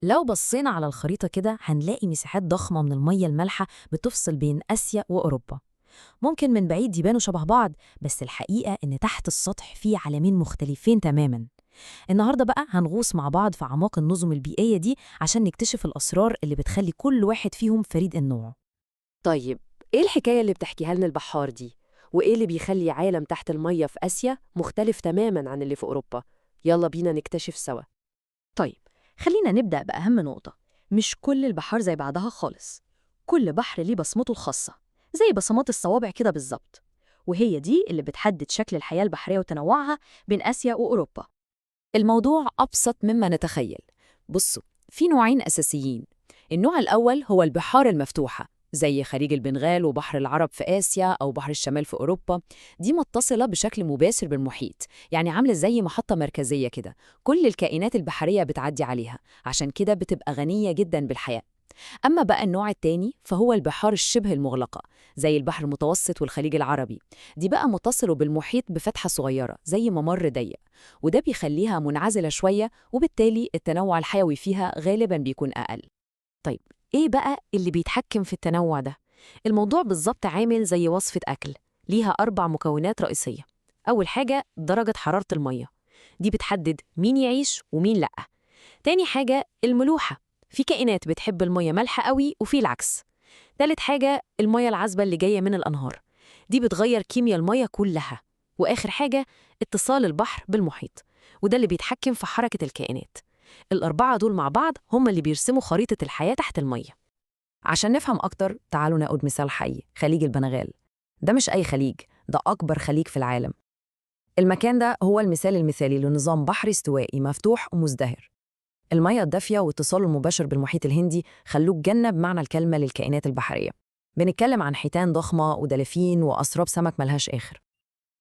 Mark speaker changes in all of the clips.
Speaker 1: لو بصينا على الخريطة كده هنلاقي مساحات ضخمة من المية المالحة بتفصل بين آسيا وأوروبا. ممكن من بعيد يبانوا شبه بعض، بس الحقيقة إن تحت السطح في عالمين مختلفين تماماً. النهاردة بقى هنغوص مع بعض في أعماق النظم البيئية دي عشان نكتشف الأسرار اللي بتخلي كل واحد فيهم فريد النوع.
Speaker 2: طيب، إيه الحكاية اللي بتحكيها لنا البحار دي؟ وإيه اللي بيخلي عالم تحت المية في آسيا مختلف تماماً عن اللي في أوروبا؟ يلا بينا نكتشف سوا.
Speaker 3: طيب، خلينا نبدأ بأهم نقطة. مش كل البحار زي بعضها خالص. كل بحر ليه بصمته الخاصة، زي بصمات الصوابع كده بالظبط. وهي دي اللي بتحدد شكل الحياة البحرية وتنوعها بين آسيا وأوروبا.
Speaker 1: الموضوع أبسط مما نتخيل. بصوا، في نوعين أساسيين. النوع الأول هو البحار المفتوحة، زي خليج البنغال وبحر العرب في آسيا أو بحر الشمال في أوروبا. دي متصلة بشكل مباشر بالمحيط، يعني عاملة زي محطة مركزية كده، كل الكائنات البحرية بتعدي عليها، عشان كده بتبقى غنية جدا بالحياة. أما بقى النوع التاني فهو البحار الشبه المغلقة، زي البحر المتوسط والخليج العربي. دي بقى متصلة بالمحيط بفتحة صغيرة زي ممر ضيق، وده بيخليها منعزلة شوية، وبالتالي التنوع الحيوي فيها غالباً بيكون أقل. طيب، إيه بقى اللي بيتحكم في التنوع ده؟ الموضوع بالظبط عامل زي وصفة أكل، ليها 4 مكونات رئيسية. أول حاجة درجة حرارة المية، دي بتحدد مين يعيش ومين لأ. تاني حاجة الملوحة، في كائنات بتحب المية مالحة قوي وفي العكس. تالت حاجة المية العذبة اللي جاية من الأنهار، دي بتغير كيمياء المية كلها. وآخر حاجة اتصال البحر بالمحيط، وده اللي بيتحكم في حركة الكائنات. الأربعة دول مع بعض هم اللي بيرسموا خريطة الحياة تحت المية. عشان نفهم أكتر تعالوا ناخد مثال حي، خليج البنغال. ده مش أي خليج، ده أكبر خليج في العالم. المكان ده هو المثال المثالي لنظام بحري استوائي مفتوح ومزدهر. المياه الدافية واتصاله المباشر بالمحيط الهندي خلوه جنة بمعنى الكلمة للكائنات البحرية. بنتكلم عن حيتان ضخمة ودلافين وأسراب سمك ملهاش آخر.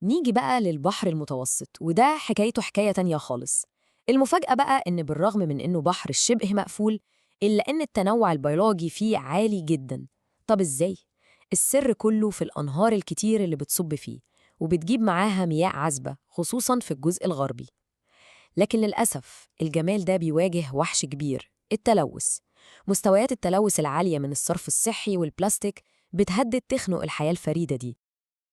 Speaker 1: نيجي بقى للبحر المتوسط، وده حكايته حكاية تانية خالص. المفاجأة بقى إن بالرغم من إنه بحر شبه مقفول، إلا إن التنوع البيولوجي فيه عالي جداً. طب إزاي؟ السر كله في الأنهار الكتير اللي بتصب فيه، وبتجيب معاها مياه عذبة خصوصاً في الجزء الغربي. لكن للأسف الجمال ده بيواجه وحش كبير، التلوث. مستويات التلوث العالية من الصرف الصحي والبلاستيك بتهدد تخنق الحياة الفريدة دي.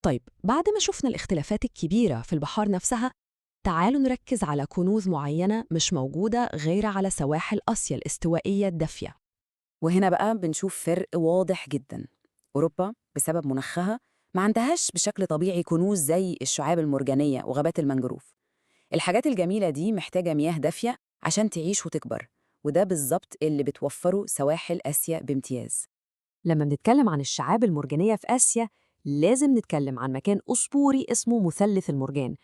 Speaker 4: طيب، بعد ما شفنا الاختلافات الكبيرة في البحار نفسها، تعالوا نركز على كنوز معينة مش موجودة غير على سواحل آسيا الاستوائية الدافية.
Speaker 5: وهنا بقى بنشوف فرق واضح جدا. أوروبا بسبب مناخها ما عندهاش بشكل طبيعي كنوز زي الشعاب المرجانية وغابات المنجروف. الحاجات الجميلة دي محتاجة مياه دافية عشان تعيش وتكبر، وده بالظبط اللي بتوفره سواحل آسيا بامتياز.
Speaker 4: لما بنتكلم عن الشعاب المرجانية في آسيا، لازم نتكلم عن مكان أسطوري اسمه مثلث المرجان.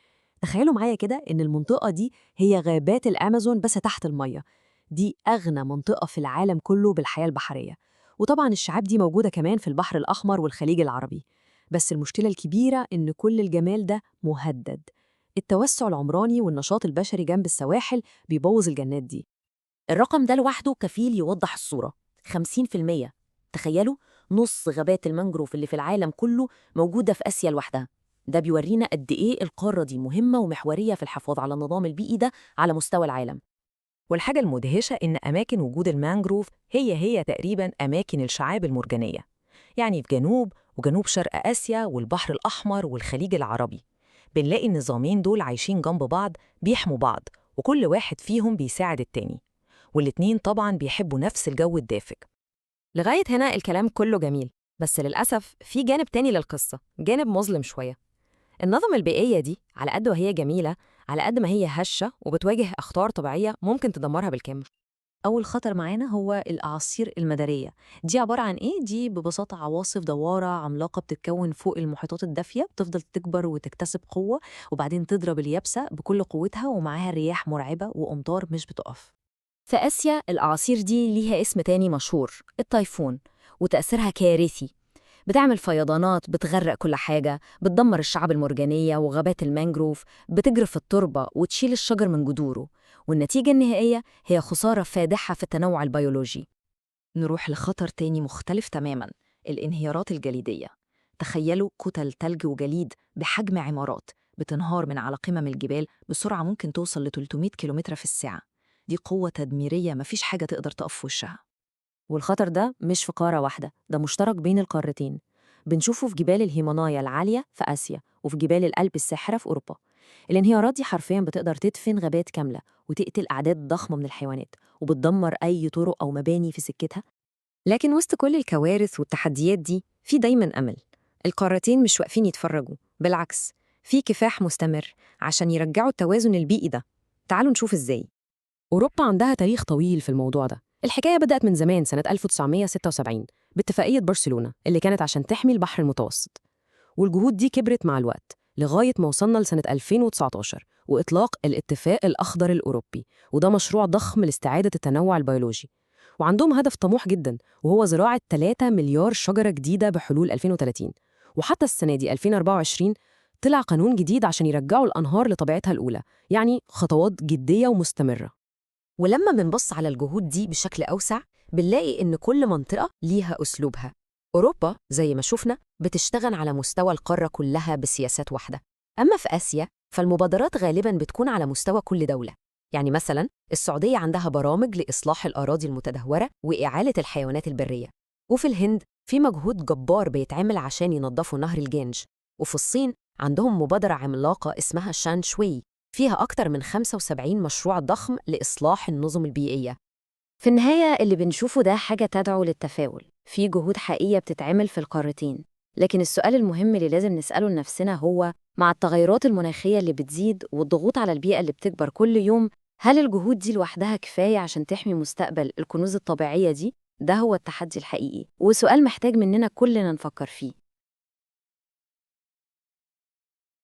Speaker 4: تخيلوا معايا كده إن المنطقة دي هي غابات الأمازون بس تحت المية. دي أغنى منطقة في العالم كله بالحياة البحرية. وطبعا الشعاب دي موجودة كمان في البحر الأحمر والخليج العربي. بس المشكلة الكبيرة إن كل الجمال ده مهدد. التوسع العمراني والنشاط البشري جنب السواحل بيبوظ الجنات دي.
Speaker 3: الرقم ده لوحده كفيل يوضح الصورة. 50%. تخيلوا، نص غابات المانجروف اللي في العالم كله موجودة في آسيا لوحدها. ده بيورينا قد إيه القارة دي مهمة ومحورية في الحفاظ على النظام البيئي ده على مستوى العالم.
Speaker 6: والحاجة المدهشة إن أماكن وجود المانجروف هي تقريباً أماكن الشعاب المرجانية، يعني في جنوب وجنوب شرق آسيا والبحر الأحمر والخليج العربي. بنلاقي النظامين دول عايشين جنب بعض، بيحموا بعض، وكل واحد فيهم بيساعد التاني، والاتنين طبعاً بيحبوا نفس الجو الدافئ.
Speaker 1: لغاية هنا الكلام كله جميل، بس للأسف في جانب تاني للقصة، جانب مظلم شوية. النظم البيئية دي على قد وهي جميلة، على قد ما هي هشة وبتواجه أخطار طبيعية ممكن تدمرها بالكامل.
Speaker 3: أول خطر معانا هو الأعاصير المدارية. دي عبارة عن إيه؟ دي ببساطة عواصف دوارة عملاقة بتتكون فوق المحيطات الدافية، بتفضل تكبر وتكتسب قوة، وبعدين تضرب اليابسة بكل قوتها، ومعاها رياح مرعبة وأمطار مش بتقف.
Speaker 1: في آسيا الأعاصير دي ليها اسم تاني مشهور، التايفون، وتأثيرها كارثي. بتعمل فيضانات بتغرق كل حاجة، بتدمر الشعاب المرجانية وغابات المانجروف، بتجرف التربة وتشيل الشجر من جذوره، والنتيجة النهائية هي خسارة فادحة في التنوع البيولوجي.
Speaker 4: نروح لخطر تاني مختلف تماماً، الانهيارات الجليدية. تخيلوا كتل تلج وجليد بحجم عمارات بتنهار من على قمم الجبال بسرعة ممكن توصل ل 300 كيلومتر في الساعة.
Speaker 3: دي قوة تدميرية مفيش حاجة تقدر تقف في وشها.
Speaker 2: والخطر ده مش في قارة واحدة، ده مشترك بين القارتين. بنشوفه في جبال الهيمالايا العالية في آسيا وفي جبال الألب الساحرة في أوروبا. الانهيارات دي حرفياً بتقدر تدفن غابات كاملة وتقتل أعداد ضخمة من الحيوانات وبتدمر أي طرق أو مباني في سكتها. لكن وسط كل الكوارث والتحديات دي في دايماً أمل. القارتين مش واقفين يتفرجوا، بالعكس في كفاح مستمر عشان يرجعوا التوازن البيئي ده. تعالوا نشوف إزاي.
Speaker 4: أوروبا عندها تاريخ طويل في الموضوع ده. الحكاية بدأت من زمان سنة 1976 باتفاقية برشلونة اللي كانت عشان تحمي البحر المتوسط، والجهود دي كبرت مع الوقت لغاية ما وصلنا لسنة 2019 وإطلاق الاتفاق الأخضر الأوروبي، وده مشروع ضخم لاستعادة التنوع البيولوجي. وعندهم هدف طموح جدا وهو زراعة 3 مليار شجرة جديدة بحلول 2030. وحتى السنة دي 2024 طلع قانون جديد عشان يرجعوا الأنهار لطبيعتها الأولى، يعني خطوات جدية ومستمرة.
Speaker 2: ولما بنبص على الجهود دي بشكل أوسع بنلاقي إن كل منطقة ليها أسلوبها. أوروبا زي ما شفنا بتشتغل على مستوى القارة كلها بسياسات واحدة، أما في آسيا فالمبادرات غالباً بتكون على مستوى كل دولة. يعني مثلاً السعودية عندها برامج لإصلاح الأراضي المتدهورة وإعالة الحيوانات البرية، وفي الهند في مجهود جبار بيتعمل عشان ينظفوا نهر الجانج، وفي الصين عندهم مبادرة عملاقة اسمها شان شوي فيها أكتر من 75 مشروع ضخم لإصلاح النظم البيئية. في النهاية اللي بنشوفه ده حاجة تدعو للتفاؤل، في جهود حقيقية بتتعمل في القارتين. لكن السؤال المهم اللي لازم نسأله لنفسنا هو مع التغيرات المناخية اللي بتزيد والضغوط على البيئة اللي بتكبر كل يوم، هل الجهود دي لوحدها كفاية عشان تحمي مستقبل الكنوز الطبيعية دي؟ ده هو التحدي الحقيقي، وسؤال محتاج مننا كلنا نفكر فيه.